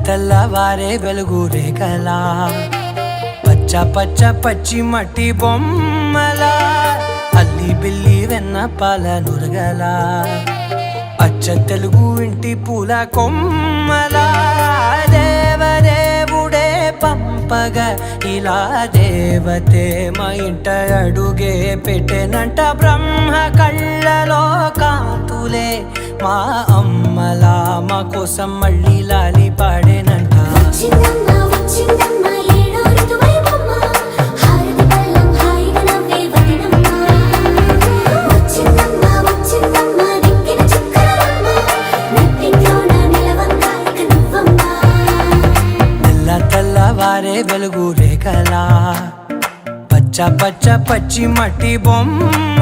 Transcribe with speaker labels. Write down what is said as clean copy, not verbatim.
Speaker 1: తెల్లవారే వెలుగు రేఖలా పచ్చ పచ్చ పచ్చి మట్టి బొమ్మలా అల్లి బిల్లి వెన్న పాల నురగలా అచ్చ తెలుగు ఇంటి పూల కొమ్మలా దేవదేవుడే పంపగా ఇలా దేవతే మా ఇంట అడుగే పెట్టెనంట బ్రహ్మ కళ్ళలో కాంతులే మా అమ్మలా మా కోసం మళ్ళీ లాలి పాడేనంట తెల్లవారే వెలుగు రేఖలా పచ్చ పచ్చ పచ్చి మట్టి బొమ్మ